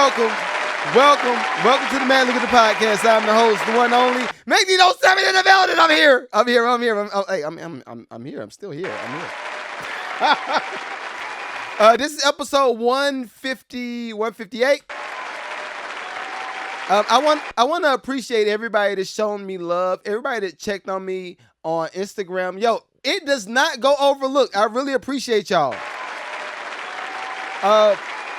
welcome to the Man Look at the Podcast. I'm the host, the one only. Make me know something in the building. I'm here. I'm here. I'm here. I'm still here. I'm here. This is episode 150, 158. I want to appreciate everybody that's shown me love. Everybody that checked on me on Instagram. Yo, it does not go overlooked. I really appreciate y'all.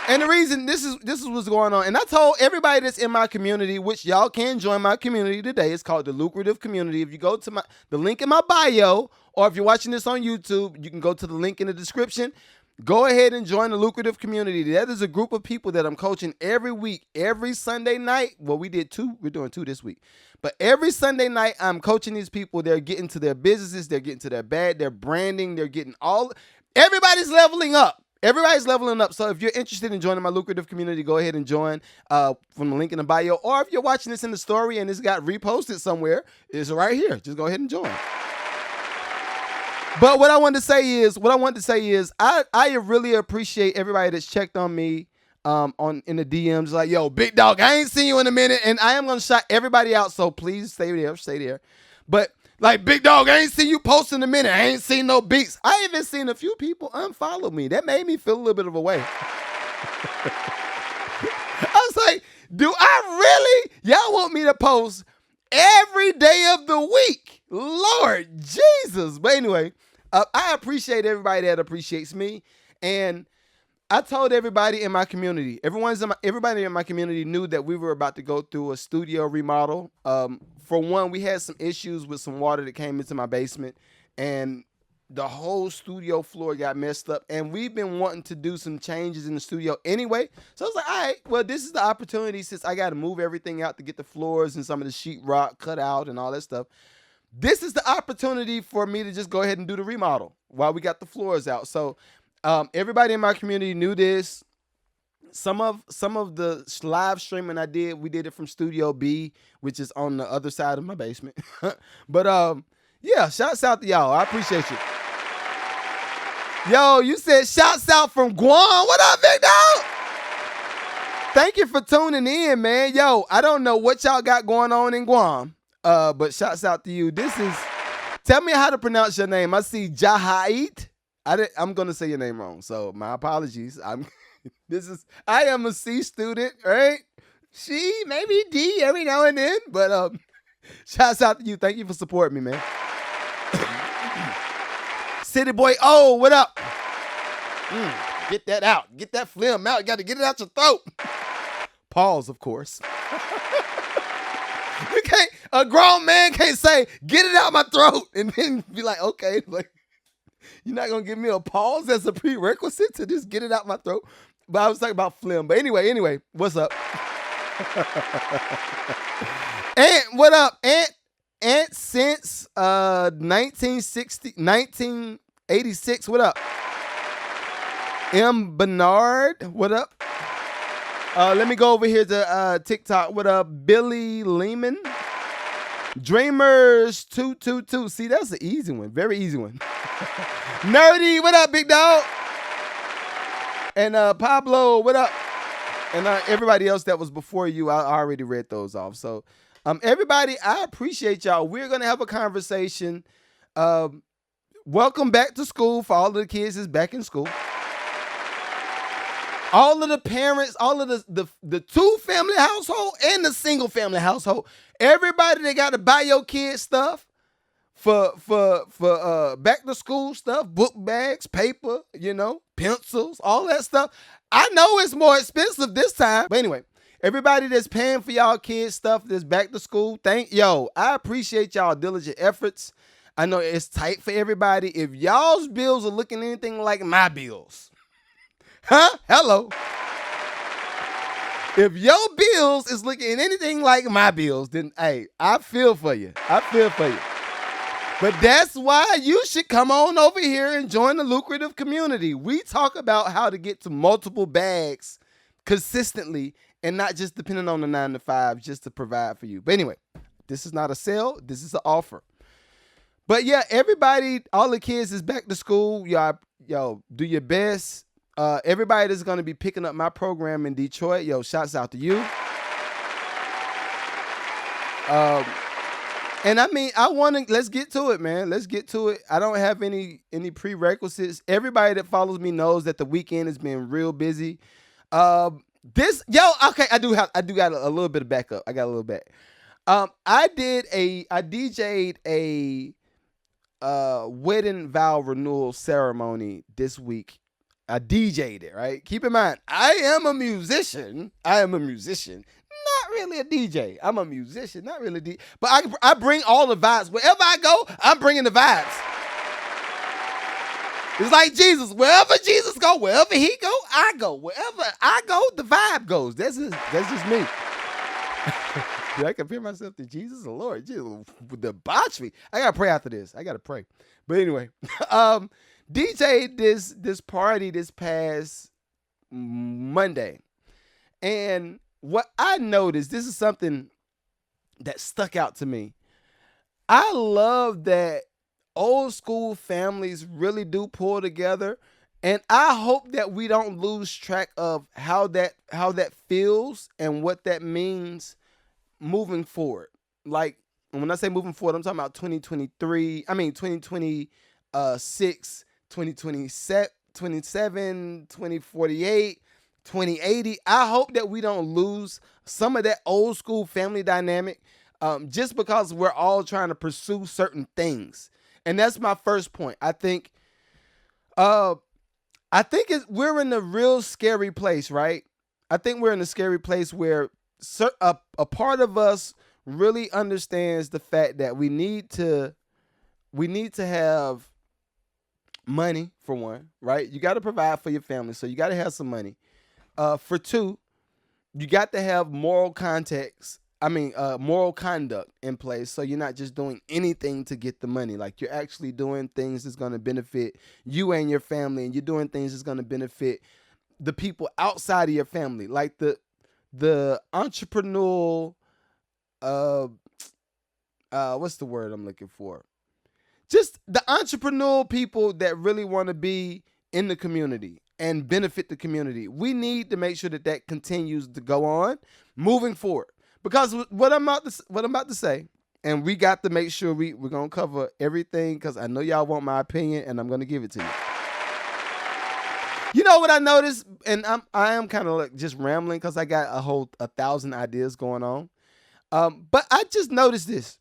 And the reason this is what's going on, and I told everybody that's in my community, which y'all can join my community today. It's called the Lucrative Community. If you go to the link in my bio, or if you're watching this on YouTube, you can go to the link in the description. Go ahead and join the Lucrative Community. That is a group of people that I'm coaching every week, every Sunday night. Well, we did two. We're doing two this week. But every Sunday night, I'm coaching these people. They're getting to their businesses. They're getting to their bag. They're branding. They're getting everybody's leveling up. Everybody's leveling up. So if you're interested in joining my Lucrative Community, go ahead and join from the link in the bio. Or if you're watching this in the story and it's got reposted somewhere, it's right here. Just go ahead and join. But what I wanted to say is I really appreciate everybody that's checked on me in the DMs. Like, yo, big dog, I ain't seen you in a minute. And I am going to shout everybody out. So please stay there. But like, big dog, I ain't seen you post in a minute. I ain't seen no beats. I even seen a few people unfollow me. That made me feel a little bit of a way. I was like, do I really? Y'all want me to post every day of the week? Lord Jesus. But anyway, I appreciate everybody that appreciates me. And I told everybody in my community, everybody in my community knew that we were about to go through a studio remodel. For one, we had some issues with some water that came into my basement, and the whole studio floor got messed up. And we've been wanting to do some changes in the studio anyway. So I was like, all right, well, this is the opportunity since I got to move everything out to get the floors and some of the sheetrock cut out and all that stuff. This is the opportunity for me to just go ahead and do the remodel while we got the floors out. So everybody in my community knew this. Some of the live streaming we did it from Studio B, which is on the other side of my basement. But yeah, shouts out to y'all. I appreciate you. Yo, you said shouts out from Guam. What up, big dog? Thank you for tuning in, man. Yo, I don't know what y'all got going on in Guam, but shouts out to you. Tell me how to pronounce your name. I see Jahait. I'm gonna say your name wrong, so my apologies. I am a C student, right? C, maybe D every now and then, but shouts out to you. Thank you for supporting me, man. City boy, oh, what up? Get that out. Get that phlegm out. You got to get it out your throat. Pause, of course. A grown man can't say, get it out my throat, and then be like, okay, like, you're not going to give me a pause as a prerequisite to just get it out my throat? But I was talking about phlegm. But anyway, what's up? Aunt, what up? Aunt since 1986, what up? M. Bernard, what up? Let me go over here to TikTok. What up? Billy Lehman. Dreamers 222. See, that's an easy one. Very easy one. Nerdy, what up, big dog? And Pablo, what up? And everybody else that was before you, I already read those off. So everybody, I appreciate y'all. We're going to have a conversation. Welcome back to school for all of the kids that's back in school. All of the parents, all of the two-family household and the single-family household. Everybody that got to buy your kids stuff for back-to-school stuff, book bags, paper, pencils, all that stuff. I know it's more expensive this time. But anyway, everybody that's paying for y'all kids stuff that's back to school, I appreciate y'all diligent efforts. I know it's tight for everybody. If y'all's bills are looking anything like my bills, hello. If your bills is looking anything like my bills, then hey, I feel for you. But that's why you should come on over here and join the Lucrative Community. We talk about how to get to multiple bags consistently and not just depending on the 9 to 5 just to provide for you. But anyway, this is not a sale. This is an offer. But yeah, everybody, all the kids is back to school. Y'all, do your best. Everybody that's going to be picking up my program in Detroit, yo, shouts out to you. And I mean, let's get to it, man. Let's get to it. I don't have any prerequisites. Everybody that follows me knows that the weekend has been real busy. Okay, I got a little bit of backup. I got a little back. I DJ'd a wedding vow renewal ceremony this week. I DJ'd it, right? Keep in mind, I am a musician. Not really a DJ. I'm a musician, not really a DJ. But I bring all the vibes. Wherever I go, I'm bringing the vibes. It's like Jesus. Wherever Jesus go, wherever he go, I go. Wherever I go, the vibe goes. That's just me. Did I compare myself to Jesus, the Lord? Jesus, debauchery. I gotta pray after this. I gotta pray. But anyway, DJ this party this past Monday, and what I noticed, this is something that stuck out to me. I love that old school families really do pull together, and I hope that we don't lose track of how that feels and what that means moving forward. Like, when I say moving forward, I'm talking about 2023. I mean 2026, 2027, 2048, 2080. I hope that we don't lose some of that old school family dynamic just because we're all trying to pursue certain things. And that's my first point. I think we're in a real scary place, right? I think we're in a scary place where a part of us really understands the fact that we need to have money, for one, right? You got to provide for your family, so you got to have some money. For two, you got to have moral conduct in place, so you're not just doing anything to get the money. Like, you're actually doing things that's going to benefit you and your family, and you're doing things that's going to benefit the people outside of your family, like the entrepreneurial, what's the word I'm looking for? Just the entrepreneurial people that really want to be in the community and benefit the community. We need to make sure that continues to go on moving forward. Because what I'm about to say, and we got to make sure we're going to cover everything, because I know y'all want my opinion, and I'm going to give it to you. You know what I noticed? And I am kind of like just rambling because I got 1,000 ideas going on. But I just noticed this.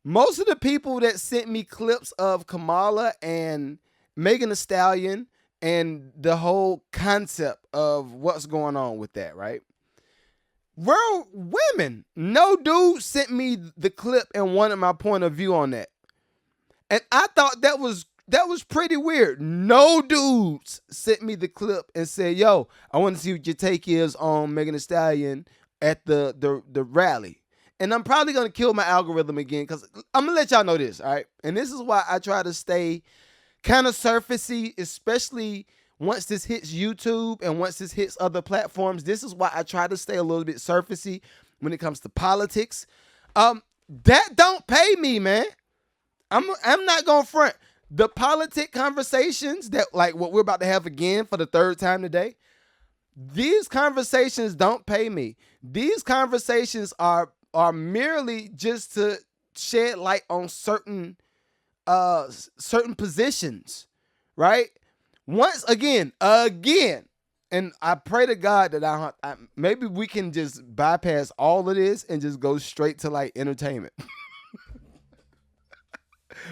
Most of the people that sent me clips of Kamala and Megan Thee Stallion and the whole concept of what's going on with that, right? Were women. No dude sent me the clip and wanted my point of view on that. And I thought that was pretty weird. No dudes sent me the clip and said, yo, I want to see what your take is on Megan Thee Stallion at the rally. And I'm probably going to kill my algorithm again, because I'm going to let y'all know this, all right? And this is why I try to stay kind of surfacey, especially once this hits YouTube and once this hits other platforms. This is why I try to stay a little bit surfacey when it comes to politics. That don't pay me, man. I'm not going to front. The politic conversations that, like what we're about to have again for the third time today, these conversations don't pay me. These conversations are merely just to shed light on certain positions, right? Once again, and I pray to God that I maybe we can just bypass all of this and just go straight to like entertainment.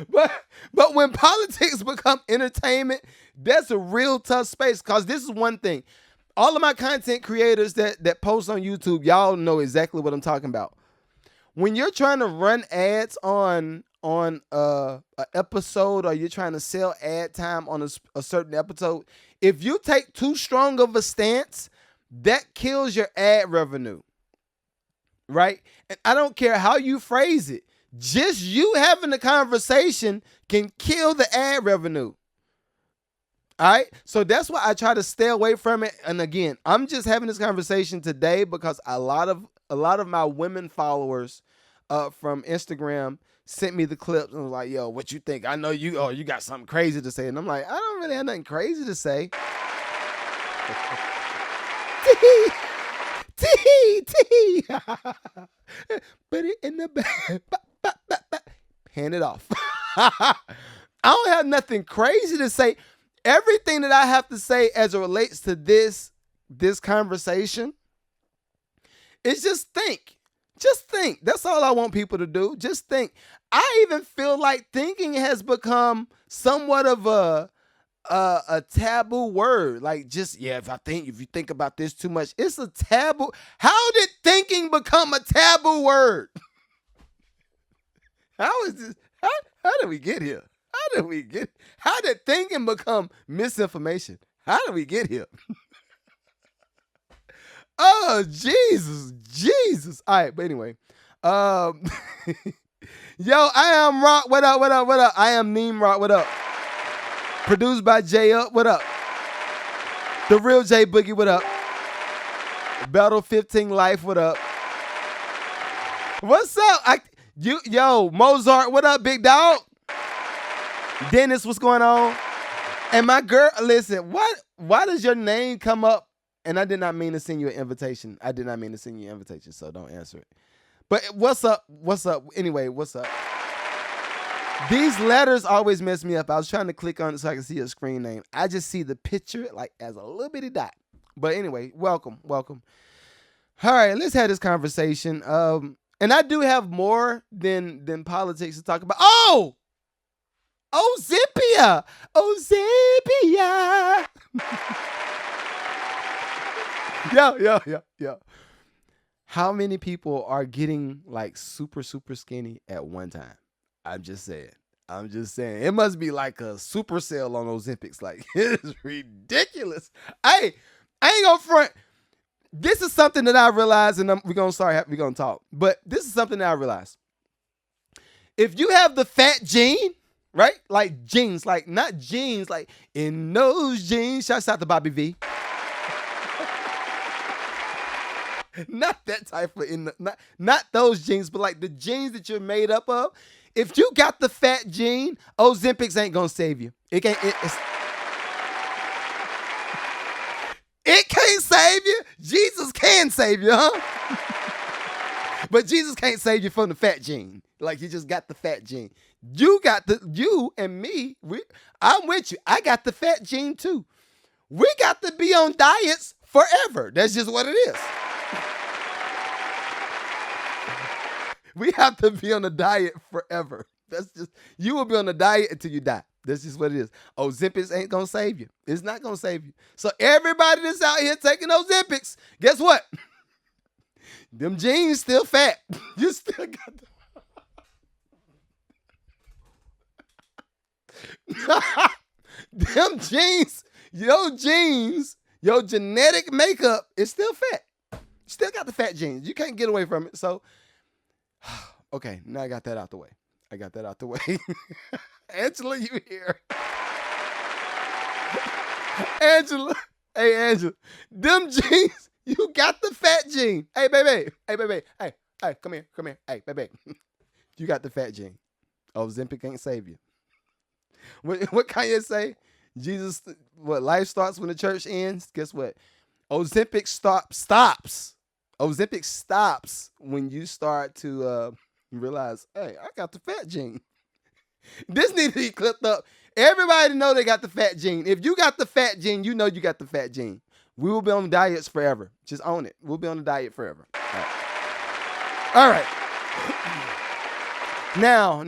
But when politics become entertainment, that's a real tough space, because this is one thing. All of my content creators that post on YouTube, y'all know exactly what I'm talking about. When you're trying to run ads on a episode, or you're trying to sell ad time on a certain episode, if you take too strong of a stance, that kills your ad revenue, right? And I don't care how you phrase it. Just you having a conversation can kill the ad revenue. All right. So that's why I try to stay away from it. And again, I'm just having this conversation today because a lot of my women followers from Instagram sent me the clips and was like, yo, what you think? I know you got something crazy to say. And I'm like, I don't really have nothing crazy to say. Tee, tee, tee. Put it in the bag. Hand it off. I don't have nothing crazy to say. Everything that I have to say as it relates to this conversation is just think. Just think. That's all I want people to do. Just think. I even feel like thinking has become somewhat of a taboo word. Like, just, yeah, if you think about this too much, it's a taboo. How did thinking become a taboo word? How is this? How did we get here? How did thinking become misinformation? How did we get here? Oh, Jesus. All right, but anyway. Yo, I am Rock. What up? I am Neem Rock. What up? Produced by J Up. What up? The Real J Boogie. What up? Battle 15 Life. What up? What's up? Yo, Mozart. What up, big dog? Dennis, what's going on? And my girl, listen, why does your name come up? And I did not mean to send you an invitation. So don't answer it. But what's up? Anyway, what's up? These letters always mess me up. I was trying to click on it so I can see your screen name. I just see the picture like as a little bitty dot. But anyway, welcome. All right, let's have this conversation. And I do have more than politics to talk about. Oh, Ozympia. Yo. How many people are getting like super, super skinny at one time? I'm just saying. It must be like a super sale on Ozempics. Like, it's ridiculous. Hey, I ain't gonna front. This is something that I realized, and we're gonna talk. But this is something that I realized. If you have the fat gene, right? Like jeans, like not jeans, like in those jeans. Shouts out to Bobby V. Not that type of not those jeans, but like the jeans that you're made up of. If you got the fat gene, Ozempics ain't gonna save you. It can't save you. Jesus can save you, huh? But Jesus can't save you from the fat gene. Like, you just got the fat gene. You and me, I'm with you. I got the fat gene too. We got to be on diets forever. That's just what it is. We have to be on a diet forever. You will be on a diet until you die. That's just what it is. Ozempics ain't going to save you. It's not going to save you. So everybody that's out here taking Ozempics, guess what? Them jeans still fat. You still got them jeans, your genetic makeup is still fat. Still got the fat genes. You can't get away from it. So, okay, now I got that out the way. Angela, you here? Angela. Hey, Angela. Them jeans, you got the fat gene. Hey, baby. Hey, come here. Hey, baby. You got the fat gene. Ozempic can't save you. What Kanye say? Jesus, life starts when the church ends? Guess what? Ozempic stops. Ozempic stops when you start to realize, hey, I got the fat gene. This needs to be clipped up. Everybody know they got the fat gene. If you got the fat gene, you know you got the fat gene. We will be on diets forever. Just own it. We'll be on the diet forever. All right. Now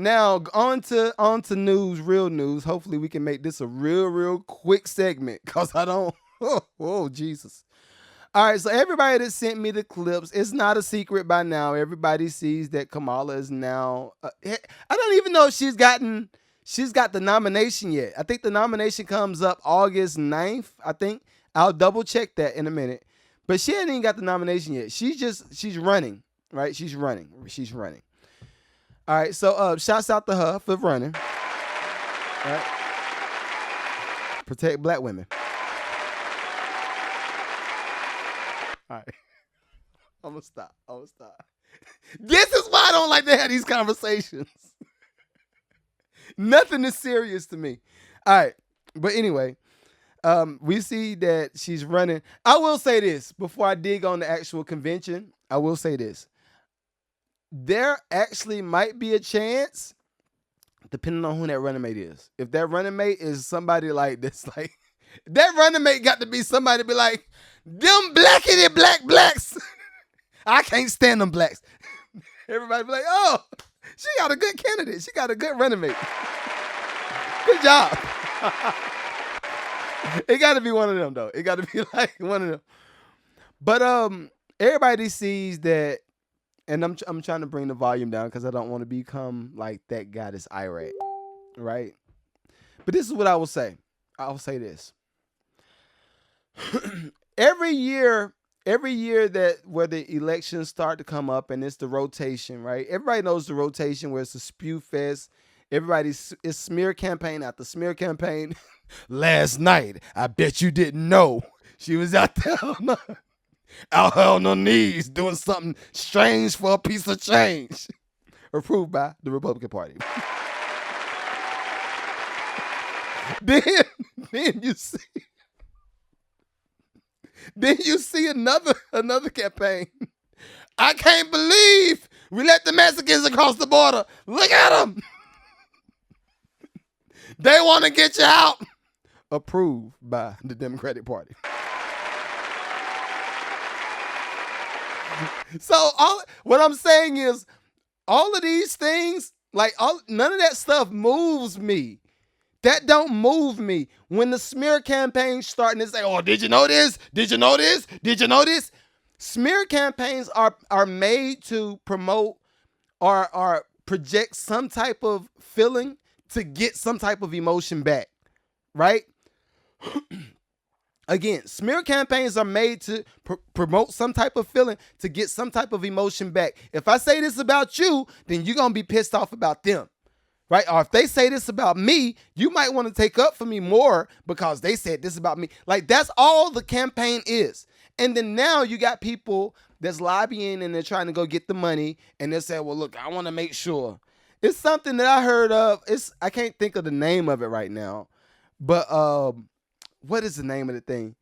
on to news, real news. Hopefully we can make this a real quick segment, because I don't. Oh, Jesus. All right, so everybody that sent me the clips, it's not a secret by now. Everybody sees that Kamala is now. I don't even know if she's got the nomination yet. I think the nomination comes up August 9th, I think. I'll double check that in a minute. But she ain't even got the nomination yet. She's running, right? She's running. All right, so shouts out to her for running. All right. Protect black women. All right. I'm gonna stop. This is why I don't like to have these conversations. Nothing is serious to me. All right. But anyway, We see that she's running. I will say this before I dig on the actual convention. I will say this. There actually might be a chance, depending on who that running mate is. If that running mate is somebody like this, like that running mate got to be somebody be like, them blackity blacks. I can't stand them blacks. Everybody be like, oh, she got a good candidate. She got a good running mate. Good job. It got to be one of them though. It got to be like one of them. But everybody sees that, and I'm trying to bring the volume down because I don't want to become like that guy that's irate, right? But this is what I will say. I will say this. every year that where the elections start to come up and it's the rotation, right? Everybody knows the rotation where it's a spew fest. It's smear campaign after smear campaign. Last night, I bet you didn't know she was out there out on her knees doing something strange for a piece of change. Approved by the Republican Party. Then you see another campaign. I can't believe we let the Mexicans across the border. Look at them. They want to get you out. Approved by the Democratic Party. So what I'm saying is all of these things, like none of that stuff moves me. That don't move me. When the smear campaigns start and they say, oh, did you know this? Did you know this? Did you know this? Smear campaigns are made to promote or project some type of feeling to get some type of emotion back, right? Again, smear campaigns are made to promote some type of feeling to get some type of emotion back. If I say this about you, then you're going to be pissed off about them, right? Or if they say this about me, you might want to take up for me more because they said this about me. Like, that's all the campaign is. And then now you got people that's lobbying and they're trying to go get the money and they say, well, look, I want to make sure. It's something that I heard of. I can't think of the name of it right now, but what is the name of the thing?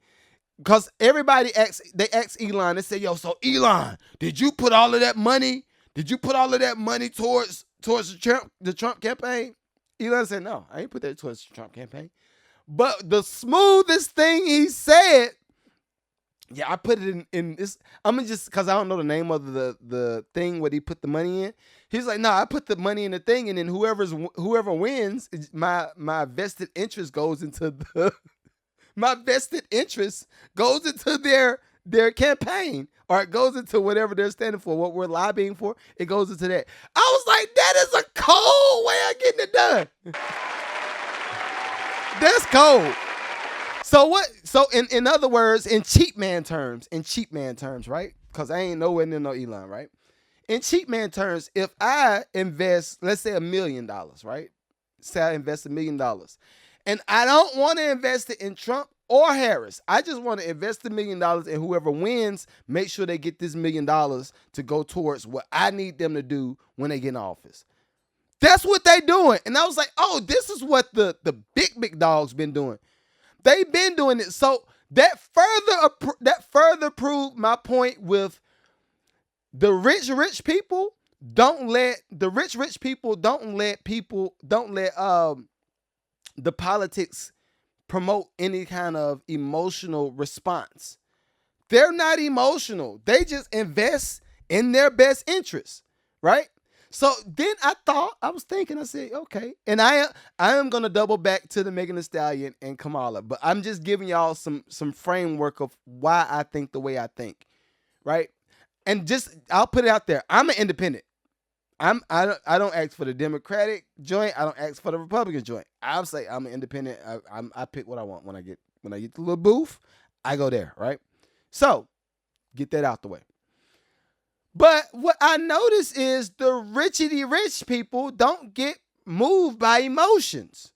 Because everybody asked Elon. They said, "Yo, so Elon, did you put all of that money? Did you put all of that money towards the Trump campaign?" Elon said, "No, I ain't put that towards the Trump campaign." But the smoothest thing he said, yeah, I put it in this. I'm gonna just because I don't know the name of the thing where he put the money in. He's like, no, I put the money in the thing, and then whoever wins, my vested interest goes into their campaign, or it goes into whatever they're standing for, what we're lobbying for. It goes into that. I was like, that is a cold way of getting it done. That's cold. So what? So in other words, in cheap man terms, right? Because I ain't nowhere near no Elon, right? In cheap man terms, if I invest, let's say $1 million, right? Say I invest $1 million, and I don't want to invest it in Trump or Harris. I just want to invest $1 million, and whoever wins, make sure they get this $1 million to go towards what I need them to do when they get in office. That's what they doing. And I was like, oh, this is what the big dogs been doing. They've been doing it. So that further proved my point with the rich people. Don't let the rich people don't let the politics promote any kind of emotional response. They're not emotional. They just invest in their best interest, right? So then I said, okay. And I am going to double back to the Megan Thee Stallion and Kamala, but I'm just giving y'all some framework of why I think the way I think, right? And I'll put it out there. I'm an independent. I don't ask for the Democratic joint. I don't ask for the Republican joint. I'll say I'm an independent. I pick what I want when I get the little booth. I go there, right? So get that out the way. But what I notice is the richity rich people don't get moved by emotions.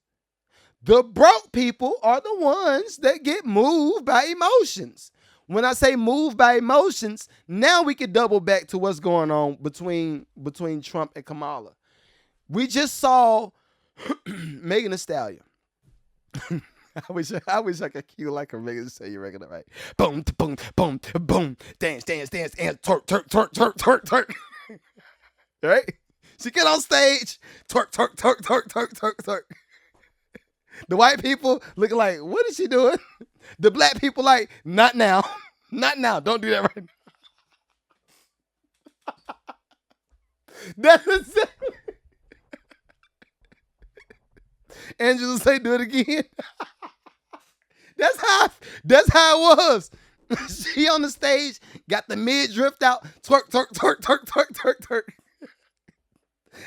The broke people are the ones that get moved by emotions. When I say moved by emotions, now we could double back to what's going on between Trump and Kamala. We just saw Megan Thee Stallion. I wish I could cue like a regular, say you regular, right? Boom, boom, boom, boom, dance, dance, dance, and twerk, twerk, twerk, twerk, twerk, twerk. Right? She get on stage, twerk, twerk, twerk, twerk, twerk, twerk, twerk. The white people looking like, what is she doing? The black people like, not now. Not now. Don't do that right now. That's exactly. Angela say, do it again. That's how it was. She on the stage, got the mid drift out, twerk, twerk, twerk, twerk, twerk, twerk, twerk.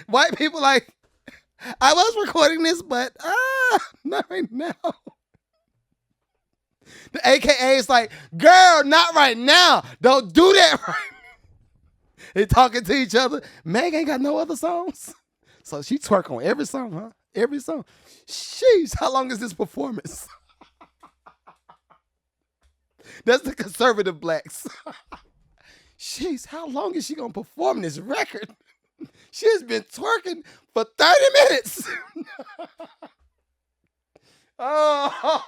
White people like, I was recording this, but not right now. The AKA is like, girl, not right now. Don't do that right now. They talking to each other. Meg ain't got no other songs. So she twerk on every song, huh? Every song. Sheesh, how long is this performance? That's the conservative blacks. Sheesh, how long is she going to perform this record? She has been twerking for 30 minutes. Oh.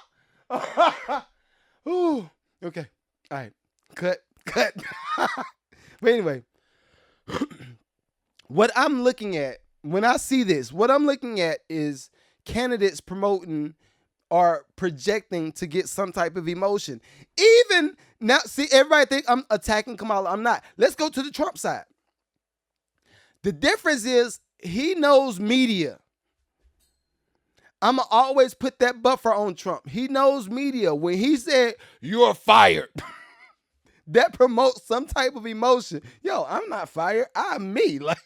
Ooh. Okay. All right. Cut. But anyway, what I'm looking at, when I see this, what I'm looking at is candidates promoting or projecting to get some type of emotion. Even now, see, everybody think I'm attacking Kamala. I'm not. Let's go to the Trump side. The difference is he knows media. I'm going to always put that buffer on Trump. He knows media. When he said, you're fired, that promotes some type of emotion. Yo, I'm not fired. I'm me. Like,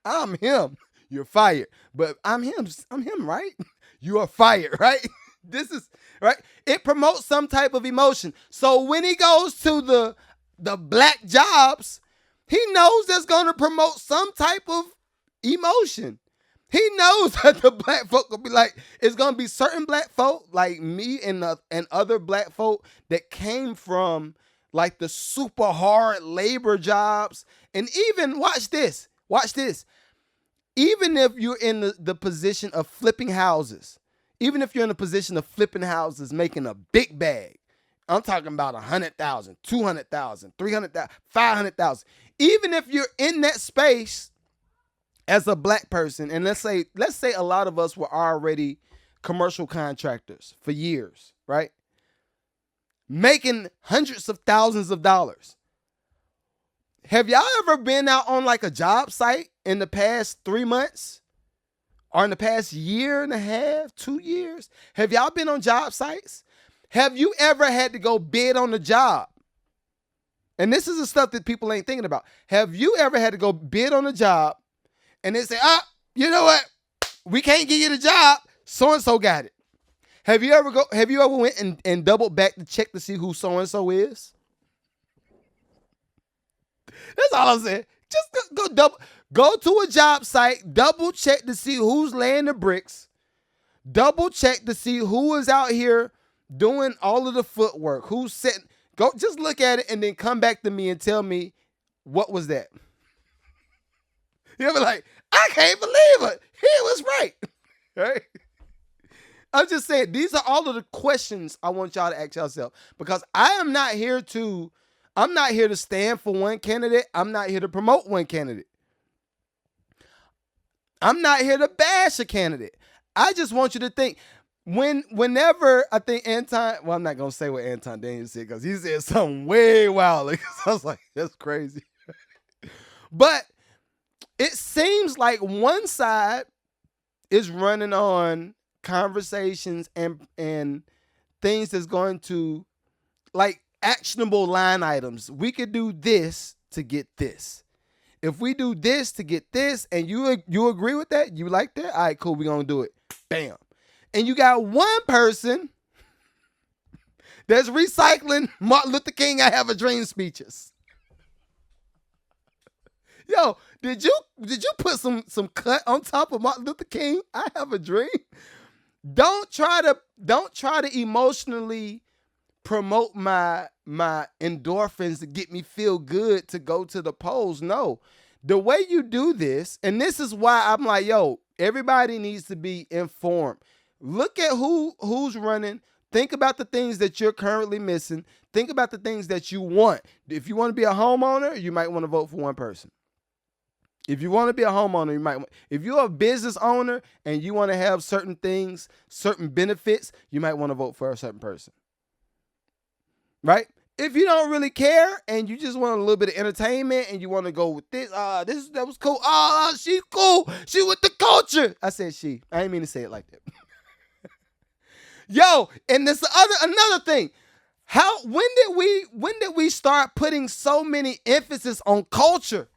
I'm him. You're fired. But I'm him. I'm him, right? You are fired, right? This is, right? It promotes some type of emotion. So when he goes to the black jobs, he knows that's going to promote some type of emotion. He knows that the black folk will be like, it's going to be certain black folk like me and other black folk that came from like the super hard labor jobs. And even, watch this. Even if you're in the position of flipping houses, even if you're in a position of flipping houses, making a big bag, I'm talking about 100,000, 200,000, 300,000, 500,000. Even if you're in that space as a black person, and let's say a lot of us were already commercial contractors for years, right? Making hundreds of thousands of dollars. Have y'all ever been out on like a job site in the past 3 months? Or in the past year and a half, 2 years? Have y'all been on job sites? Have you ever had to go bid on the job? And this is the stuff that people ain't thinking about. Have you ever had to go bid on a job and they say, you know what? We can't give you the job. So-and-so got it. Have you ever went and doubled back to check to see who so-and-so is? That's all I'm saying. Just go to a job site, double check to see who's laying the bricks, double check to see who is out here doing all of the footwork, who's sitting. Go just look at it and then come back to me and tell me what was that. You'll be like, I can't believe it. He was right. Right? I'm just saying, these are all of the questions I want y'all to ask yourself, because I'm not here to stand for one candidate. I'm not here to promote one candidate. I'm not here to bash a candidate. I just want you to think, whenever I think Anton, well, I'm not going to say what Anton Daniels said because he said something way wild. I was like, that's crazy. But it seems like one side is running on conversations and things that's going to, like, actionable line items. We could do this to get this. If we do this to get this, and you agree with that, you like that, all right, cool, we're going to do it. Bam. And you got one person that's recycling Martin Luther King, I Have a Dream speeches. Yo, did you put some cut on top of Martin Luther King, I Have a Dream? Don't try to emotionally promote my endorphins to get me feel good to go to the polls. No. The way you do this, and this is why I'm like, yo, everybody needs to be informed. Look at who's running. Think about the things that you're currently missing. Think about the things that you want. If you want to be a homeowner, you might want to vote for one person. If you want to be a homeowner, you might. If you're a business owner and you want to have certain things, certain benefits, you might want to vote for a certain person. Right? If you don't really care and you just want a little bit of entertainment and you want to go with this, that was cool. She's cool. She with the culture. I said she. I didn't mean to say it like that. Yo, and this another thing. When did we start putting so many emphasis on culture?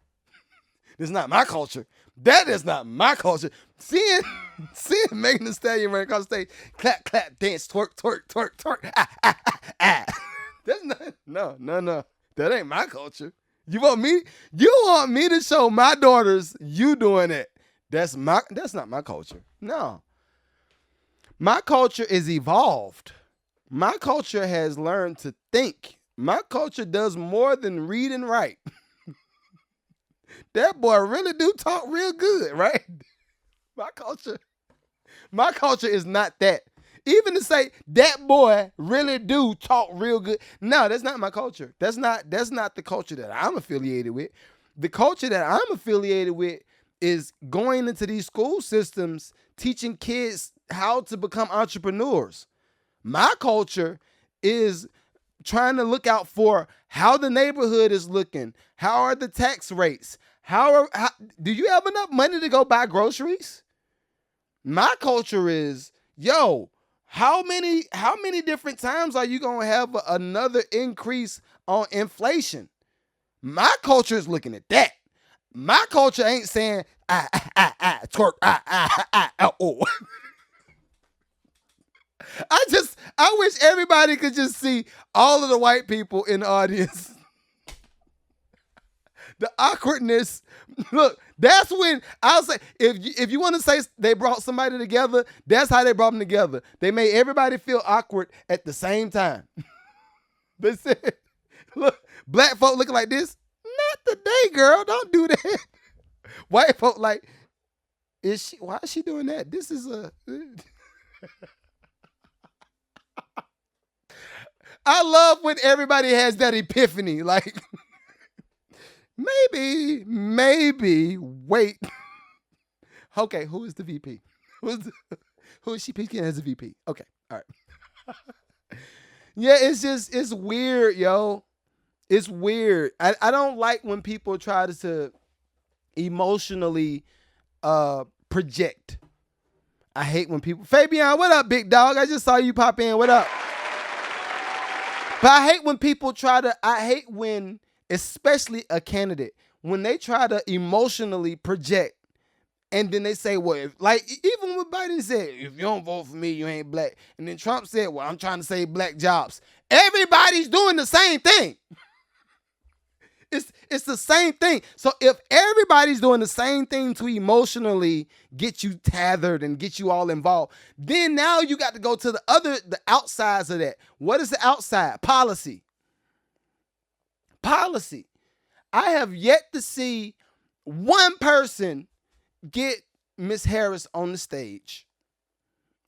This is not my culture. That is not my culture. Seeing Megan Thee Stallion running across the stage, clap, clap, dance, twerk, twerk, twerk, twerk, That's not, no. That ain't my culture. You want me to show my daughters you doing it. That's not my culture. No. My culture is evolved. My culture has learned to think. My culture does more than read and write. That boy really do talk real good, right? My culture is not that. Even to say that boy really do talk real good. No, that's not my culture. That's not the culture that I'm affiliated with. The culture that I'm affiliated with is going into these school systems, teaching kids how to become entrepreneurs. My culture is trying to look out for how the neighborhood is looking. How are the tax rates? Do you have enough money to go buy groceries? My culture is, yo, how many different times are you going to have another increase on inflation? My culture is looking at that. My culture ain't saying, twerk, oh. I wish everybody could just see all of the white people in the audience. The awkwardness. Look, that's when I'll say, if you want to say they brought somebody together, that's how they brought them together. They made everybody feel awkward at the same time. They said, look, black folk looking like this. Not today, girl. Don't do that. White folk like, why is she doing that? This is a... I love when everybody has that epiphany. Like, maybe, wait. Okay, who is the VP? Who is she picking as a VP? Okay, all right. Yeah, it's weird, yo. It's weird. I don't like when people try to emotionally project. I hate when people... Fabian, what up, big dog? I just saw you pop in. What up? But I hate when people especially a candidate, when they try to emotionally project and then they say, well, even when Biden said, if you don't vote for me, you ain't black. And then Trump said, well, I'm trying to save black jobs. Everybody's doing the same thing. It's the same thing. So if everybody's doing the same thing to emotionally get you tethered and get you all involved, then now you got to go to the outsides of that. What is the outside? Policy. I have yet to see one person get Miss Harris on the stage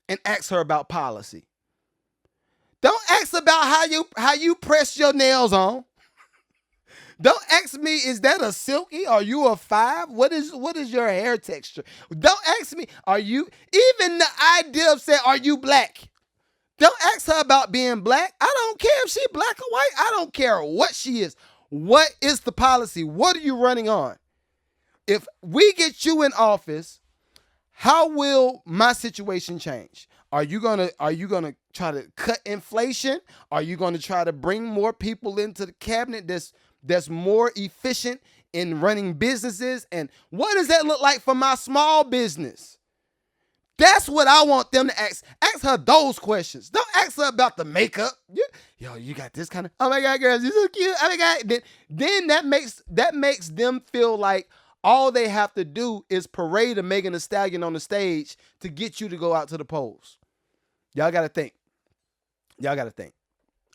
and ask her about policy. Don't ask about how you press your nails on. Don't ask me, is that a silky? Are you a 5? What is your hair texture? Don't ask me, are you, even the idea of saying, are you black? Don't ask her about being black. I don't care if she's black or white. I don't care what she is. What is the policy? What are you running on? If we get you in office, how will my situation change? Are you gonna try to cut inflation? Are you gonna try to bring more people into the cabinet that's more efficient in running businesses? And what does that look like for my small business? That's what I want them to ask. Ask her those questions. Don't ask her about the makeup. Yo, you got this kind of, oh my God, girls, you're so cute. Oh my God. Then that makes them feel like all they have to do is parade a Megan Thee Stallion on the stage to get you to go out to the polls. Y'all got to think. All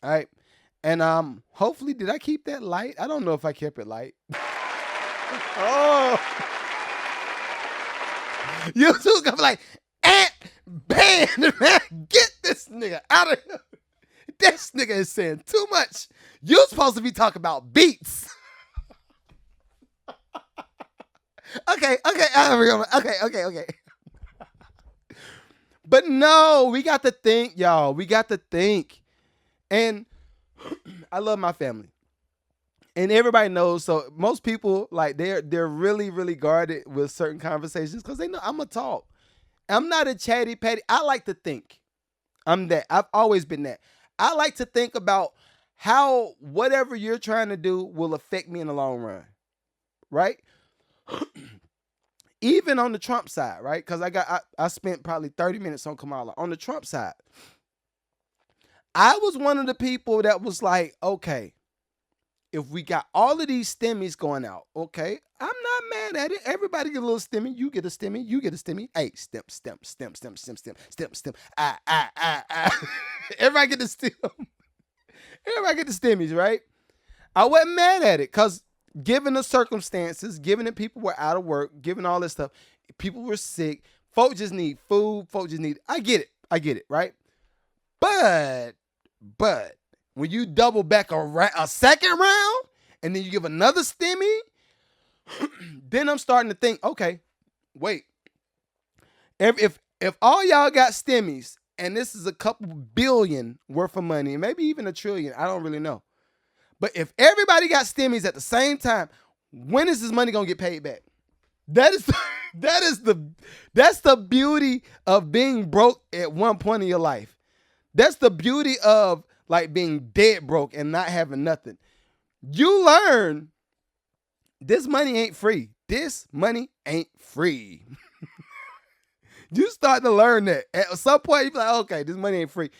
right. And hopefully, did I keep that light? I don't know if I kept it light. Oh. YouTube's gonna be like, Banned, man. Get this nigga out of here. This nigga is saying too much. You're supposed to be talking about beats. Okay. Okay. But no, we got to think, y'all. We got to think. And I love my family. And everybody knows, so most people, like, they're really, really guarded with certain conversations because they know I'm a talk. I'm not a chatty patty. I like to think. I'm that. I've always been that. I like to think about how whatever you're trying to do will affect me in the long run, right? Even on the Trump side, right? Because I spent probably 30 minutes on Kamala. On the Trump side, I was one of the people that was like, okay, if we got all of these stimmies going out, okay, I'm not mad at it. Everybody get a little stimmy. You get a stimmy. You get a stimmy. Hey, stem. Everybody get the stim. Everybody get the stimmies, right? I wasn't mad at it because given the circumstances, given that people were out of work, given all this stuff, people were sick. Folks just need food. Folks just need. I get it, right? But when you double back a second round and then you give another stimmy, then I'm starting to think, okay, wait. If all y'all got stimmies and this is a couple billion worth of money, maybe even $1 trillion, I don't really know. But if everybody got stimmies at the same time, when is this money gonna get paid back? That's the beauty of being broke at one point in your life. That's the beauty of like being dead broke and not having nothing. You learn this money ain't free. This money ain't free. You start to learn that. At some point, you be like, okay, this money ain't free.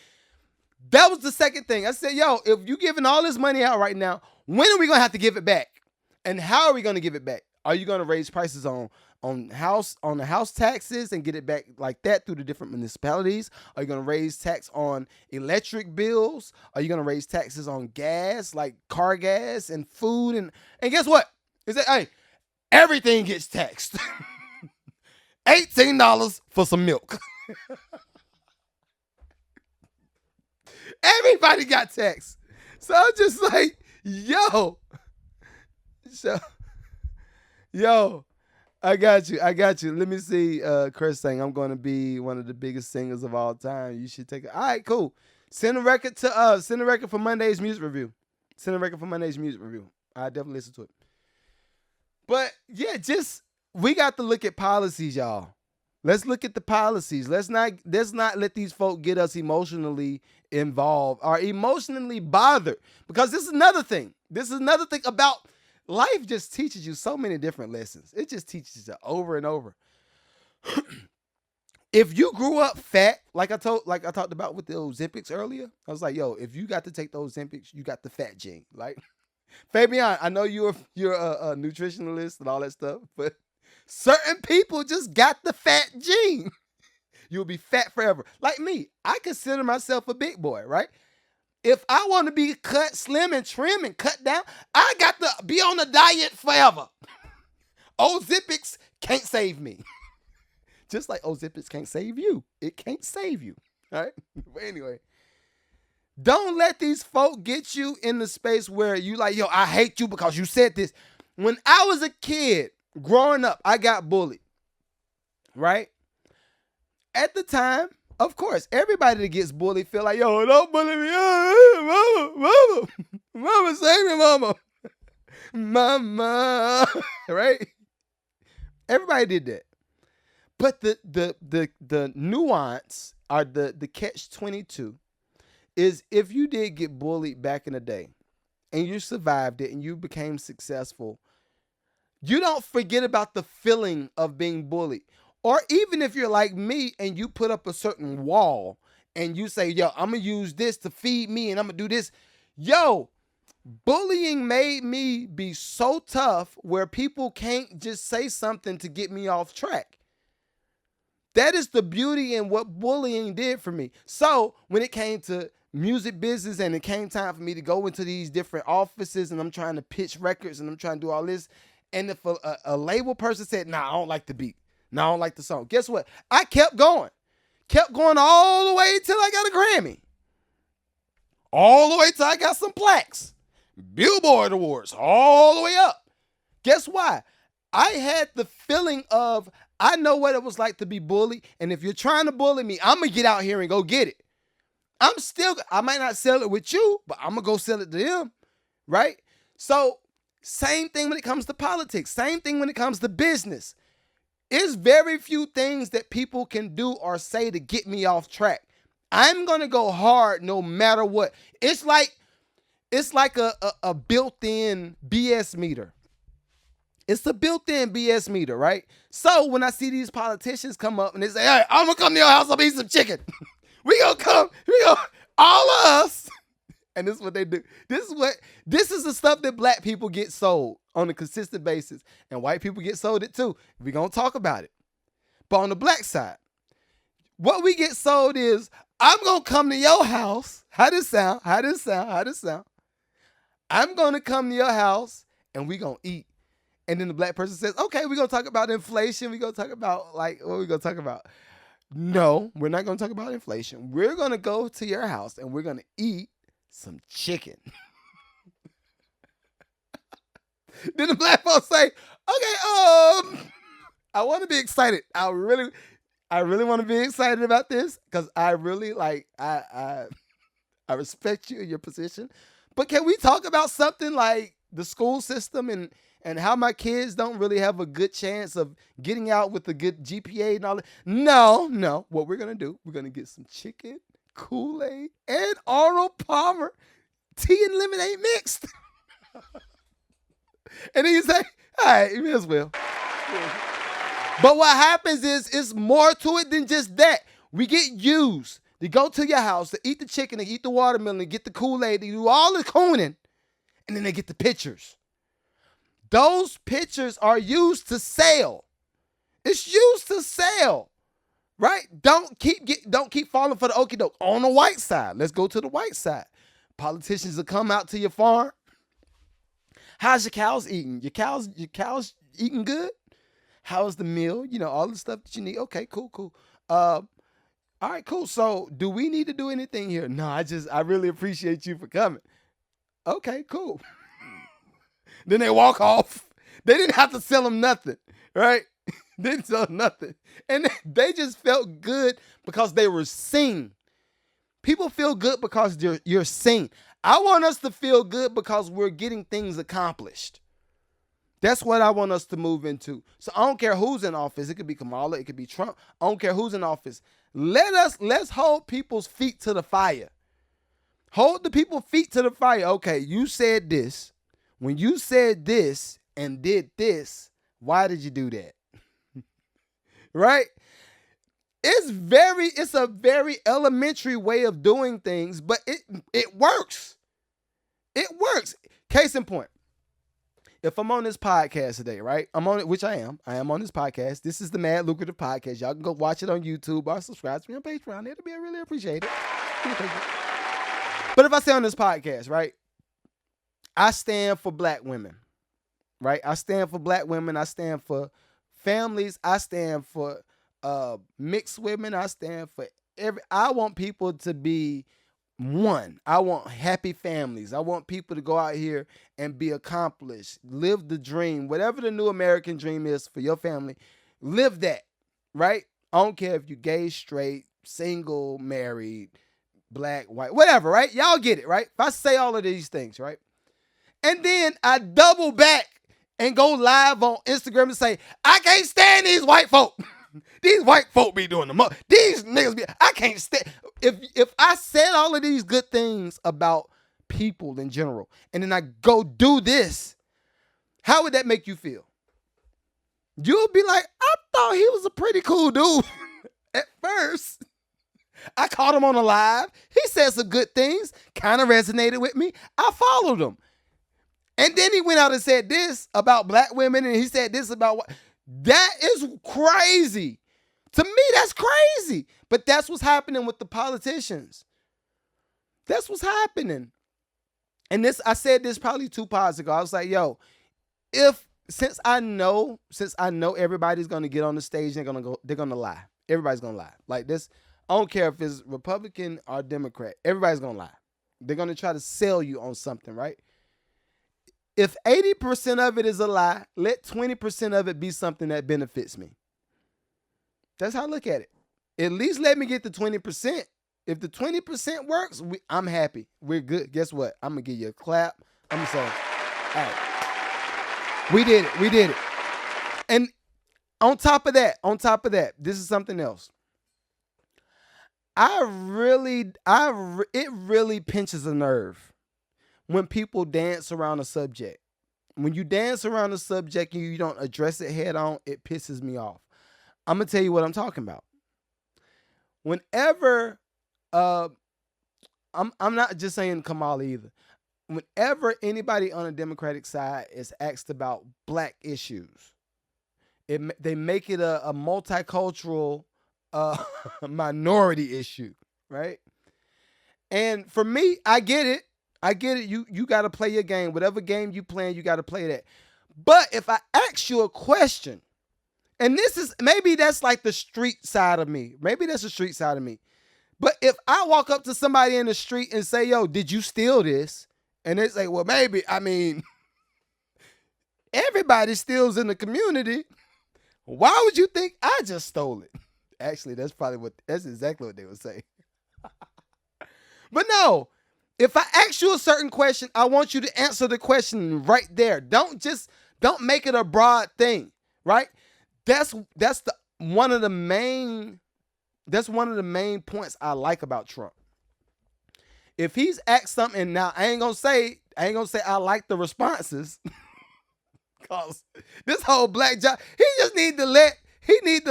That was the second thing. I said, yo, if you giving all this money out right now, when are we going to have to give it back? And how are we going to give it back? Are you going to raise prices on the house taxes and get it back like that through the different municipalities? Are you going to raise tax on electric bills? Are you going to raise taxes on gas, like car gas and food? And guess what? Is that, hey, everything gets taxed. $18 for some milk. Everybody got taxed. So I'm just like, yo, I got you. Let me see. Chris saying I'm going to be one of the biggest singers of all time. You should take it. All right, cool. Send a record for Monday's music review. I definitely listen to it. But yeah, we got to look at policies, y'all. Let's look at the policies. Let's not let these folk get us emotionally involved or emotionally bothered. Because this is another thing. About life. Just teaches you so many different lessons. It just teaches you over and over. If you grew up fat, like I talked about with the Ozempics earlier, I was like, yo, if you got to take the Ozempics, you got the fat gene. Like, Fabian, I know you're a nutritionalist and all that stuff, but certain people just got the fat gene. You'll be fat forever. Like me, I consider myself a big boy, right? If I want to be cut slim and trim and cut down, I got to be on a diet forever. Ozempics can't save me. Just like Ozempics can't save you. It can't save you. All right? But anyway, don't let these folk get you in the space where you like, yo, I hate you because you said this. When I was a kid, growing up, I got bullied, right? At the time, of course, everybody that gets bullied feel like, yo, don't bully me. Mama, save me, mama. Mama, right? Everybody did that. But the nuance or the catch-22 is if you did get bullied back in the day and you survived it and you became successful, you don't forget about the feeling of being bullied. Or even if you're like me and you put up a certain wall and you say, yo, I'm going to use this to feed me and I'm going to do this. Yo, bullying made me be so tough where people can't just say something to get me off track. That is the beauty in what bullying did for me. So when it came to music business and it came time for me to go into these different offices and I'm trying to pitch records and I'm trying to do all this, and if a label person said, nah, I don't like the beat. No, I don't like the song. Guess what? I kept going. Kept going all the way till I got a Grammy. All the way till I got some plaques. Billboard Awards, all the way up. Guess why? I had the feeling of, I know what it was like to be bullied, and if you're trying to bully me, I'm going to get out here and go get it. I might not sell it with you, but I'm going to go sell it to them, right? So, same thing when it comes to politics. Same thing when it comes to business. It's very few things that people can do or say to get me off track. I'm going to go hard no matter what. It's like a built-in BS meter. It's a built-in BS meter, right? So when I see these politicians come up and they say, hey, I'm going to come to your house, I'm going to eat some chicken. All of us. And this is what they do. This is the stuff that black people get sold on a consistent basis. And white people get sold it too. We're going to talk about it. But on the black side, what we get sold is, I'm going to come to your house. How this sound? I'm going to come to your house and we're going to eat. And then the black person says, okay, we're going to talk about inflation. We're going to talk about, what are we going to talk about? No, we're not going to talk about inflation. We're going to go to your house and we're going to eat some chicken. Then the black folks say, okay, I want to be excited. I really want to be excited about this because I really I respect you in your position. But can we talk about something like the school system and how my kids don't really have a good chance of getting out with a good GPA and all that? No. What we're going to do, we're going to get some chicken, Kool-Aid, and Arnold Palmer tea and lemonade mixed. And then you say, all right, you may as well. But what happens is, it's more to it than just that. We get used to go to your house to eat the chicken, to eat the watermelon, to get the Kool-Aid, to do all the cooning, and then they get the pictures. Those pictures are used to sell. It's used to sell, right? Don't keep falling for the okie doke. On the white side, let's go to the white side. Politicians will come out to your farm. How's your cows eating? Your cows eating good? How's the meal? All the stuff that you need. Okay, cool. All right, cool. So do we need to do anything here? No, I really appreciate you for coming. Okay, cool. Then they walk off. They didn't have to sell them nothing, right? They didn't sell nothing. And they just felt good because they were seen. People feel good because you're seen. I want us to feel good because we're getting things accomplished. That's what I want us to move into. So I don't care who's in office. It could be Kamala. It could be Trump. I don't care who's in office. Let's hold people's feet to the fire. Hold the people's feet to the fire. Okay, you said this. When you said this and did this, why did you do that? Right? It's a very elementary way of doing things, but it works. It works. Case in point. If I'm on this podcast today, right? I'm on it, which I am. I am on this podcast. This is the Mad Lucrative Podcast. Y'all can go watch it on YouTube or subscribe to me on Patreon. It'll be really appreciated. But if I say on this podcast, right? I stand for black women, right? I stand for black women. I stand for families. I stand for mixed women. I stand for I want people to be one. I want happy families. I want people to go out here and be accomplished, live the dream, whatever the new American dream is for your family, live that, right? I don't care if you're gay, straight, single, married, black, white, whatever, right? Y'all get it, right? If I say all of these things, right? And then I double back and go live on Instagram and say, I can't stand these white folk. These white folk be doing the most. These niggas be, I can't stand. If I said all of these good things about people in general, and then I go do this, how would that make you feel? You'll be like, I thought he was a pretty cool dude at first. I caught him on a live. He said some good things, kind of resonated with me. I followed him. And then he went out and said this about black women, and he said this about what. That is crazy. To me, that's crazy. But that's what's happening with the politicians. That's what's happening. And this, I said this probably 2 pods ago. I was like, yo, since I know everybody's gonna get on the stage and they're gonna lie. Everybody's gonna lie. Like this, I don't care if it's Republican or Democrat. Everybody's gonna lie. They're gonna try to sell you on something, right? If 80% of it is a lie, let 20% of it be something that benefits me. That's how I look at it. At least let me get the 20%. If the 20% works, I'm happy. We're good. Guess what? I'm gonna give you a clap. I'm gonna say, all right, we did it. We did it. And on top of that, this is something else. It really pinches a nerve when people dance around a subject. When you dance around a subject and you don't address it head on, it pisses me off. I'm gonna tell you what I'm talking about. Whenever, I'm not just saying Kamala either. Whenever anybody on the Democratic side is asked about black issues, they make it a multicultural minority issue, right? And for me, I get it. You got to play your game. Whatever game you playing, you got to play that. But if I ask you a question, and this is, maybe that's like the street side of me. Maybe that's the street side of me. But if I walk up to somebody in the street and say, yo, did you steal this? And they say, well, maybe, I mean, everybody steals in the community. Why would you think I just stole it? Actually, that's exactly what they would say. But no, if I ask you a certain question, I want you to answer the question right there. Don't make it a broad thing, right? That's one of the main points I like about Trump. If he's asked something, now I ain't gonna say I like the responses. Cause this whole black job, he need to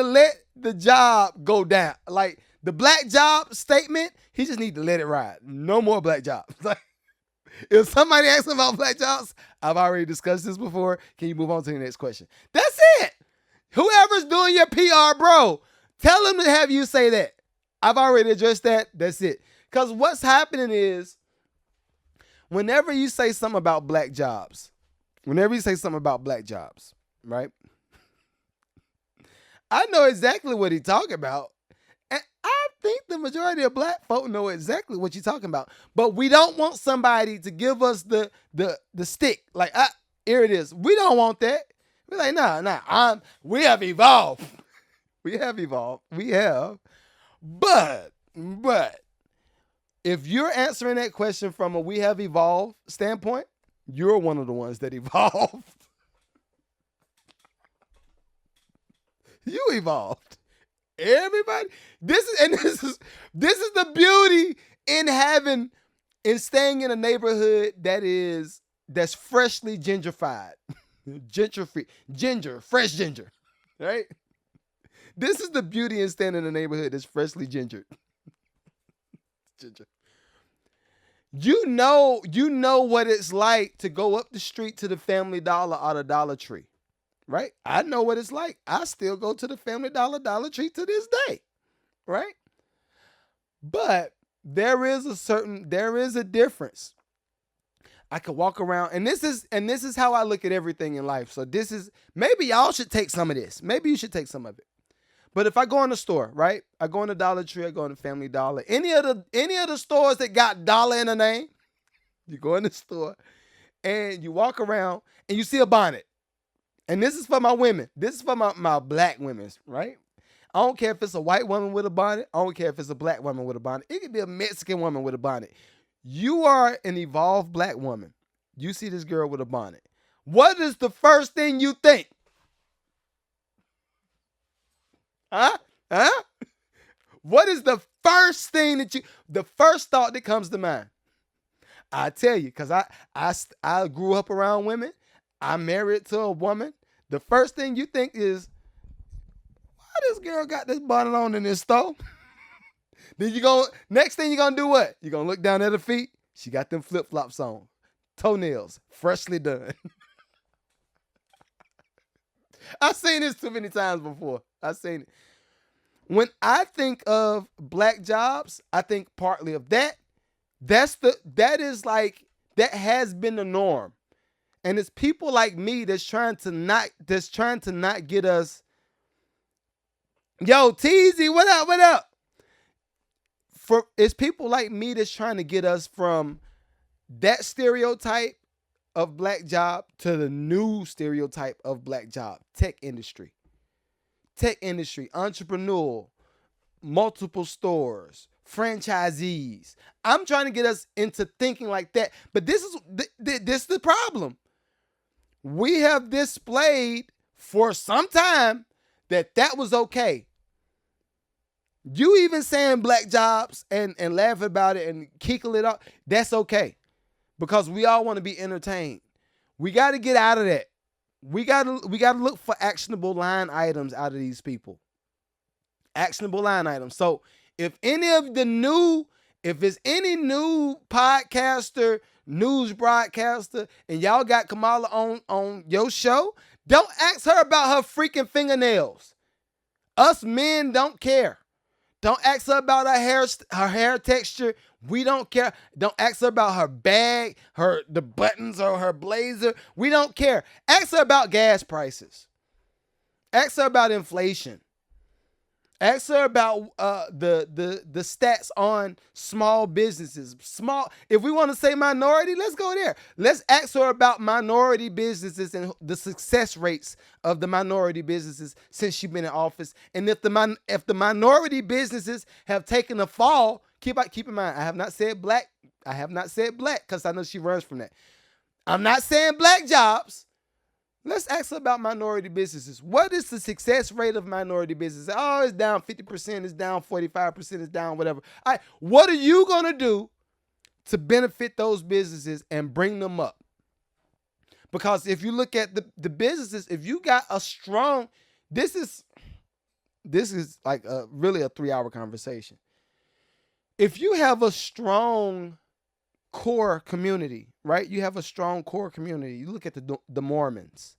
let the job go down. Like the black job statement, he just need to let it ride. No more black jobs. Like if somebody asks him about black jobs, I've already discussed this before. Can you move on to the next question? That's it. Whoever's doing your PR, bro, tell them to have you say that. I've already addressed that. That's it. Because what's happening is whenever you say something about black jobs, right? I know exactly what he's talking about. And I think the majority of black folk know exactly what you're talking about. But we don't want somebody to give us the stick. Like, here it is. We don't want that. We're like, nah. We have evolved. We have. But if you're answering that question from a we have evolved standpoint, you're one of the ones that evolved. You evolved. Everybody. This is the beauty in staying in a neighborhood that's freshly gentrified. Fresh ginger. Right? This is the beauty in staying in a neighborhood that's freshly gingered. Ginger. You know what it's like to go up the street to the Family Dollar or the Dollar Tree, right? I know what it's like. I still go to the Family Dollar, Dollar Tree to this day, right? But there is a difference. I could walk around, and this is how I look at everything in life. So maybe y'all should take some of this. Maybe you should take some of it. But if I go in the store, right? I go in the Dollar Tree, I go in the Family Dollar. Any of the stores that got dollar in the name, you go in the store and you walk around and you see a bonnet. And this is for my women. This is for my black women, right? I don't care if it's a white woman with a bonnet. I don't care if it's a black woman with a bonnet. It could be a Mexican woman with a bonnet. You are an evolved black woman. You see this girl with a bonnet. What is the first thing you think? Huh? What is the first thing the first thought that comes to mind? I tell you, because I grew up around women. I'm married to a woman. The first thing you think is, why this girl got this bonnet on in this store? Then next thing you're going to do what? You're going to look down at her feet. She got them flip-flops on. Toenails, freshly done. I've seen this too many times before. I've seen it. When I think of black jobs, I think partly of that. That has been the norm. And it's people like me that's trying to not get us. Yo, Teasy, what up? it's people like me that's trying to get us from that stereotype of black job to the new stereotype of black job, tech industry, entrepreneur, multiple stores, franchisees. I'm trying to get us into thinking like that. But this is the problem. We have displayed for some time that was okay. You even saying black jobs and laugh about it and kickle it up, that's okay. Because we all want to be entertained. We got to get out of that. We got to look for actionable line items out of these people. Actionable line items. So if it's any new podcaster, news broadcaster, and y'all got Kamala on your show, don't ask her about her freaking fingernails. Us men don't care. Don't ask her about her hair texture. We don't care. Don't ask her about her bag, the buttons or her blazer. We don't care. Ask her about gas prices. Ask her about inflation. Ask her about the stats on small businesses. If we want to say minority, let's go there. Let's ask her about minority businesses and the success rates of the minority businesses since she's been in office. And if the minority businesses have taken a fall, keep in mind, I have not said black. I have not said black because I know she runs from that. I'm not saying black jobs. Let's ask her about minority businesses. What is the success rate of minority businesses? Oh, it's down 50%, it's down 45%, it's down whatever. All right, what are you going to do to benefit those businesses and bring them up? Because if you look at the businesses, if you got a strong, this is like really a 3-hour conversation. If you have a strong core community, right? You have a strong core community. You look at the Mormons.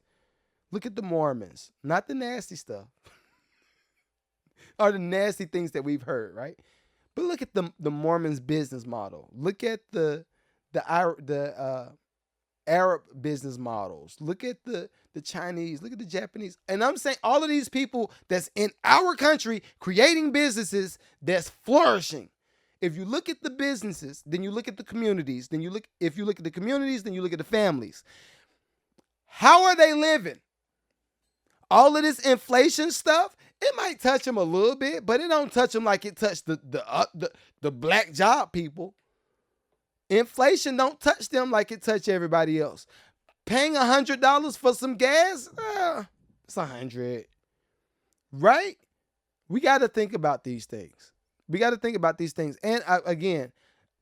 Look at the Mormons, not the nasty stuff or the nasty things that we've heard, right? But look at the Mormons' business model. Look at the Arab business models. Look at the Chinese. Look at the Japanese. And I'm saying all of these people that's in our country creating businesses that's flourishing. If you look at the businesses, then you look at the communities, if you look at the communities, then you look at the families. How are they living? All of this inflation stuff, it might touch them a little bit, but it don't touch them like it touched the black job people. Inflation don't touch them like it touched everybody else. Paying $100 for some gas, it's $100, right? We got to think about these things. And again,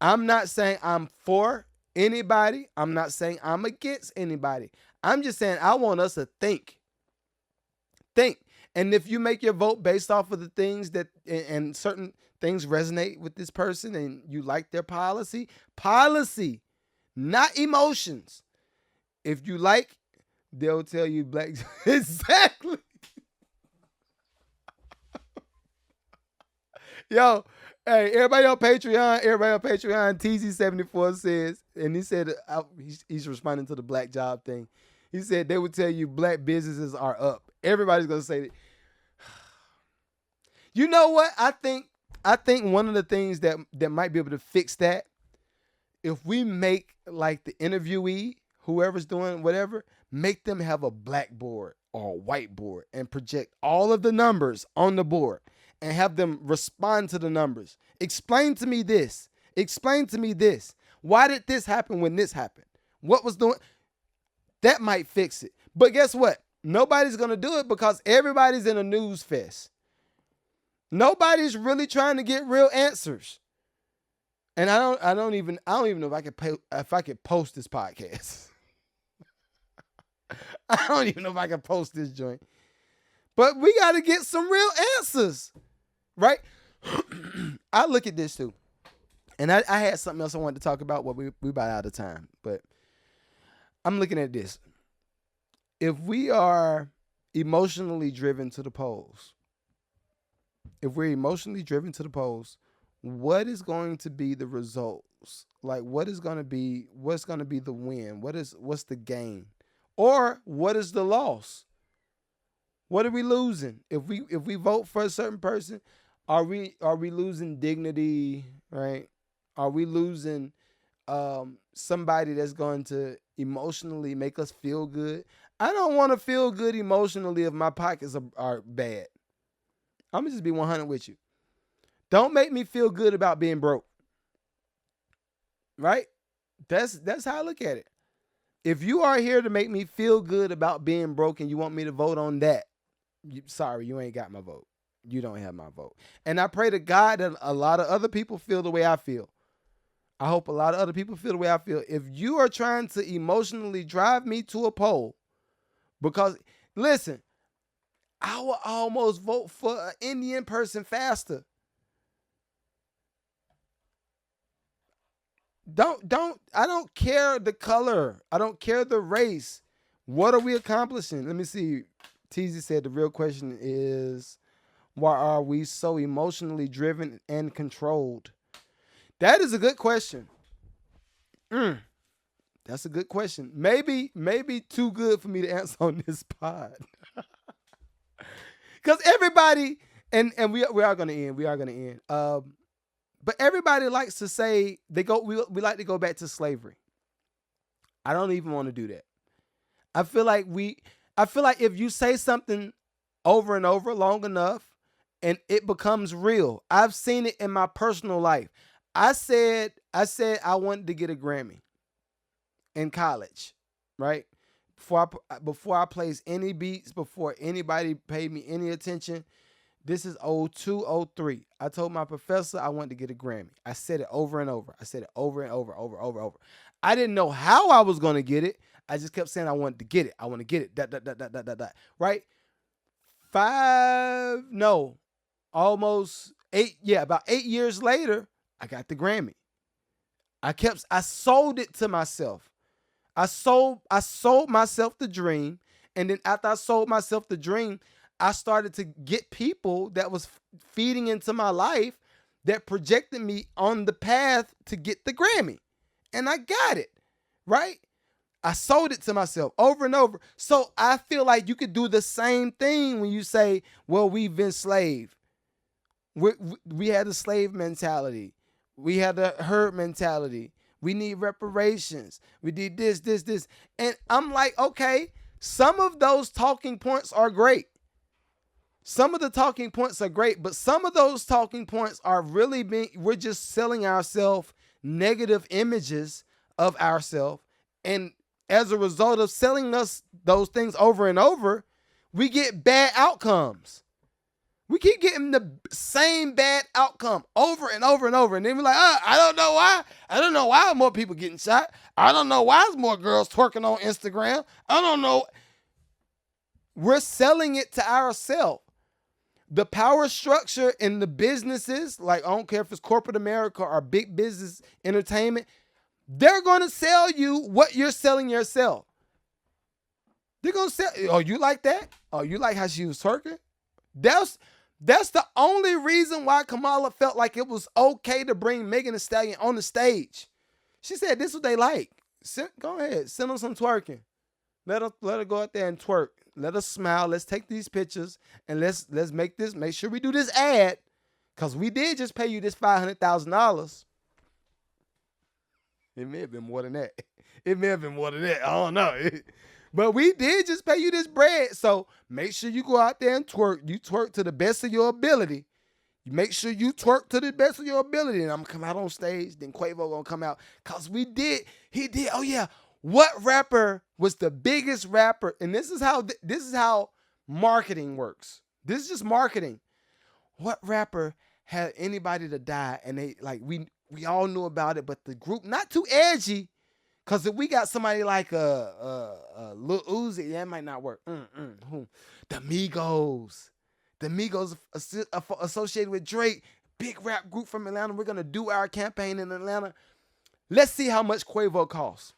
I'm not saying I'm for anybody. I'm not saying I'm against anybody. I'm just saying I want us to think. And if you make your vote based off of the things and certain things resonate with this person and you like their policy, not emotions. If you like, they'll tell you black. Exactly. Yo, hey, everybody on Patreon, TZ74 says, and he said, he's responding to the black job thing. He said they would tell you black businesses are up. Everybody's going to say that. You know what? I think one of the things that might be able to fix that, if we make like the interviewee, whoever's doing whatever, make them have a blackboard or a whiteboard and project all of the numbers on the board. And have them respond to the numbers. Explain to me this. Why did this happen when this happened? What was doing? That might fix it. But guess what? Nobody's going to do it because everybody's in a news fest. Nobody's really trying to get real answers. And I don't even know if I could post this podcast. I don't even know if I can post this joint. But we got to get some real answers. Right? I look at this too. And I had something else I wanted to talk about. Well, we about out of time. But I'm looking at this. If we are emotionally driven to the polls, what is going to be the results? Like what's going to be the win? What's the gain? Or what is the loss? What are we losing? If we vote for a certain person, Are we losing dignity, right? Are we losing somebody that's going to emotionally make us feel good? I don't want to feel good emotionally if my pockets are bad. I'm gonna just be 100 with you. Don't make me feel good about being broke, right? That's how I look at it. If you are here to make me feel good about being broke and you want me to vote on that, sorry, you ain't got my vote. You don't have my vote. And I pray to God that a lot of other people feel the way I feel. I hope a lot of other people feel the way I feel. If you are trying to emotionally drive me to a poll, because listen, I will almost vote for an Indian person faster. I don't care the color. I don't care the race. What are we accomplishing? Let me see. Teasy said the real question is, why are we so emotionally driven and controlled? That is a good question. Mm, that's a good question. Maybe too good for me to answer on this pod. Because everybody, and we are gonna end. We are gonna end. But everybody likes to say we like to go back to slavery. I don't even want to do that. I feel like if you say something over and over long enough and it becomes real. I've seen it in my personal life. I said I wanted to get a Grammy in college, right? Before I placed any beats, before anybody paid me any attention. This is 02, 03. I told my professor I wanted to get a Grammy. I said it over and over. I said it over and over, over. I didn't know how I was going to get it. I just kept saying I wanted to get it. I want to get it. Right? Almost 8. Yeah, about 8 years later, I got the Grammy. I sold it to myself. I sold myself the dream. And then after I sold myself the dream, I started to get people that was feeding into my life that projected me on the path to get the Grammy. And I got it, right? I sold it to myself over and over. So I feel like you could do the same thing when you say, well, we've been slave. We had a slave mentality. We had a herd mentality. We need reparations. We need this. And I'm like, okay, some of those talking points are great. Some of the talking points are great, but some of those talking points are we're just selling ourselves negative images of ourselves. And as a result of selling us those things over and over, we get bad outcomes. We keep getting the same bad outcome over and over and over. And then we're like, I don't know why. I don't know why more people getting shot. I don't know why there's more girls twerking on Instagram. I don't know. We're selling it to ourselves. The power structure in the businesses, like I don't care if it's corporate America or big business entertainment, they're going to sell you what you're selling yourself. They're going to sell, oh, you like that? Oh, you like how she was twerking? That's the only reason why Kamala felt like it was okay to bring Megan Thee Stallion on the stage. She said, this is what they like. Go ahead, send them some twerking. Let her go out there and twerk. Let us smile. Let's take these pictures and let's make sure we do this ad. Cause we did just pay you this $500,000. It may have been more than that. I don't know. But we did just pay you this bread. So make sure you go out there and twerk. You twerk to the best of your ability. You make sure you twerk to the best of your ability. And I'm gonna come out on stage. Then Quavo gonna come out. Cause he did. Oh yeah. What rapper was the biggest rapper? And this is how marketing works. This is just marketing. What rapper had anybody to die and they like we all knew about it, but the group not too edgy, because if we got somebody like Lil Uzi, that might not work. The Migos. The Migos associated with Drake, big rap group from Atlanta. We're gonna do our campaign in Atlanta. Let's see how much Quavo costs.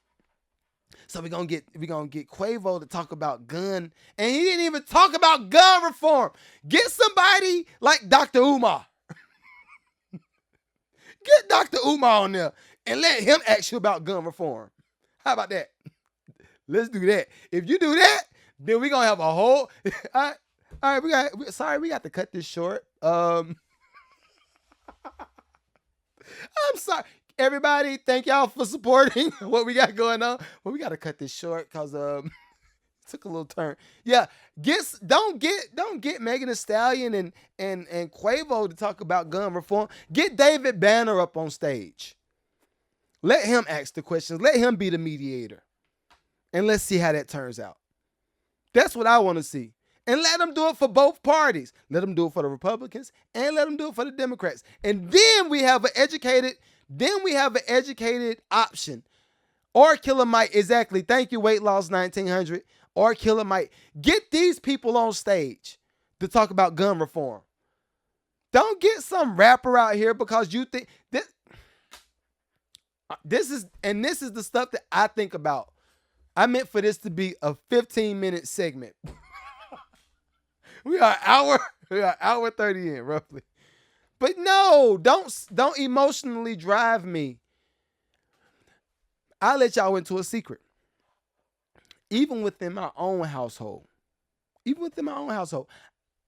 So we're gonna get Quavo to talk about gun, and he didn't even talk about gun reform. Get somebody like Dr. Umar. Get Dr. Umar on there and let him ask you about gun reform. How about that? Let's do that. If you do that, then we're gonna have a whole all right, we got to cut this short. I'm sorry. Everybody, thank y'all for supporting what we got going on. Well, we got to cut this short because took a little turn. Yeah, don't get Megan Thee Stallion and Quavo to talk about gun reform. Get David Banner up on stage. Let him ask the questions. Let him be the mediator. And let's see how that turns out. That's what I want to see. And let them do it for both parties. Let them do it for the Republicans and let them do it for the Democrats. And then we have an educated option. Or Killer Mike, exactly. Thank you, Weight Loss 1900. Or Killer Mike. Get these people on stage to talk about gun reform. Don't get some rapper out here because you think this is the stuff that I think about. I meant for this to be a 15-minute segment. We are hour 30 in, roughly. But no, don't emotionally drive me. I'll let y'all into a secret. Even within my own household,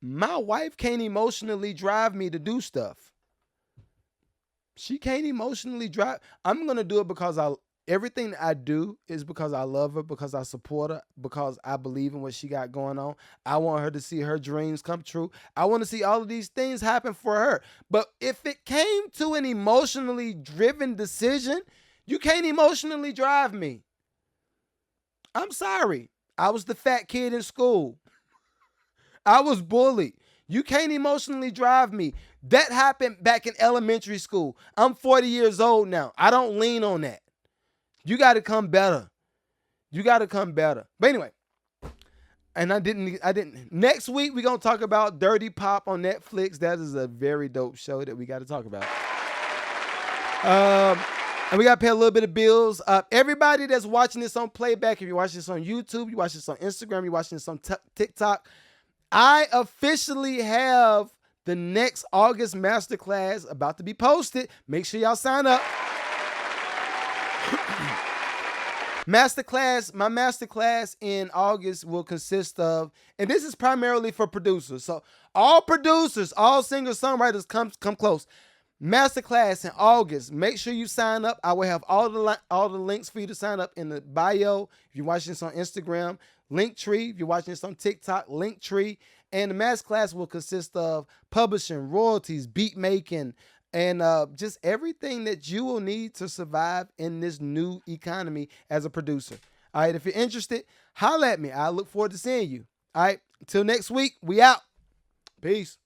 my wife can't emotionally drive me to do stuff. She can't emotionally drive. I'm going to do it because everything that I do is because I love her, because I support her, because I believe in what she got going on. I want her to see her dreams come true. I want to see all of these things happen for her. But if it came to an emotionally driven decision, you can't emotionally drive me. I'm sorry. I was the fat kid in school. I was bullied. You can't emotionally drive me. That happened back in elementary school. I'm 40 years old now. I don't lean on that. You got to come better. But anyway, and I didn't. Next week, we're going to talk about Dirty Pop on Netflix. That is a very dope show that we got to talk about. And we got to pay a little bit of bills. Everybody that's watching this on playback, if you're watching this on YouTube, you're watching this on Instagram, you're watching this on TikTok, I officially have the next August masterclass about to be posted. Make sure y'all sign up. My masterclass in August will consist of, and this is primarily for producers. So all producers, all singer-songwriters, come close. Masterclass in August. Make sure you sign up. I will have all the links for you to sign up in the bio. If you're watching this on Instagram, Linktree. If you're watching this on TikTok, Linktree. And the masterclass will consist of publishing, royalties, beat making, and just everything that you will need to survive in this new economy as a producer. All right, if you're interested, holla at me. I look forward to seeing you. All right, until next week, we out. Peace.